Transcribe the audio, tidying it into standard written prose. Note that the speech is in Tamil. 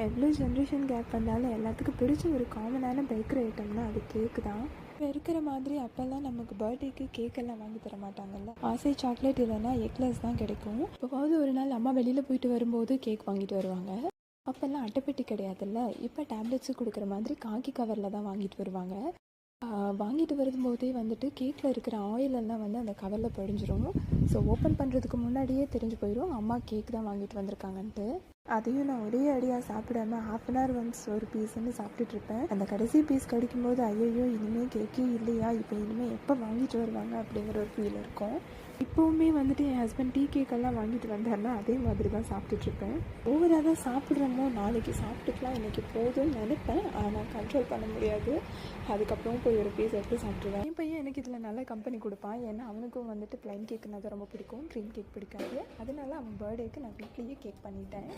எவ்வளோ ஜென்ரேஷன் கேப் வந்தாலும் எல்லாத்துக்கும் பிடிச்ச ஒரு காமனான பேக்கரி ஐட்டம்னா அது கேக்கு தான். இப்போ இருக்கிற மாதிரி அப்போல்லாம் நமக்கு பர்த்டேக்கு கேக்கெல்லாம் வாங்கி தர மாட்டாங்கல்ல. ஆசை சாக்லேட் இல்லைன்னா எக்லெஸ் தான் கிடைக்கும். இப்போவாவது ஒரு நாள் அம்மா வெளியில் போயிட்டு வரும்போது கேக் வாங்கிட்டு வருவாங்க. அப்போல்லாம் அட்டைப்பெட்டி கிடையாதுல்ல. இப்போ டேப்லெட்ஸு கொடுக்குற மாதிரி காக்கி கவரில் தான் வாங்கிட்டு வருவாங்க. வாங்கிட்டு வரும்போதே வந்துட்டு கேக்கில் இருக்கிற ஆயிலெல்லாம் வந்து அந்த கவரில் படிஞ்சிரும். ஸோ ஓப்பன் பண்ணுறதுக்கு முன்னாடியே தெரிஞ்சு போயிடும் அம்மா கேக் தான் வாங்கிட்டு வந்திருக்காங்கன்ட்டு. அதையும் நான் ஒரே அடியாக சாப்பிடாம ½ அன் ஹவர் ஒன்ஸ் ஒரு பீஸ்ன்னு சாப்பிட்டுட்ருப்பேன். அந்த கடைசி பீஸ் கடிக்கும்போது ஐயோ இனிமேல் கேக்கே இல்லையா, இப்போ இனிமேல் எப்போ வாங்கிட்டு வருவாங்க அப்படிங்கிற ஒரு ஃபீல் இருக்கும். இப்போவுமே வந்துட்டு என் ஹஸ்பண்ட் டீ கேக்கெல்லாம் வாங்கிட்டு வந்தாருன்னா அதே மாதிரி தான் சாப்பிட்டுட்ருப்பேன். ஓவராக தான் சாப்பிட்றோமோ, நாளைக்கு சாப்பிட்டுக்கலாம் இன்றைக்கி போதும்னு நினைப்பேன். ஆனால் கண்ட்ரோல் பண்ண முடியாது. அதுக்கப்புறம் போய் ஒரு பீஸ் எடுத்து சாப்பிட்ருவேன். என் பையன் எனக்கு இதில் நல்ல கம்பெனி கொடுப்பான். ஏன்னா அவனுக்கும் வந்துட்டு ப்ளைன் கேக்குன்னா தான் ரொம்ப பிடிக்கும், க்ரீம் கேக் பிடிக்காது. அதனால அவன் பர்த்டேக்கு நான் வீட்லேயே கேக் பண்ணிட்டேன்.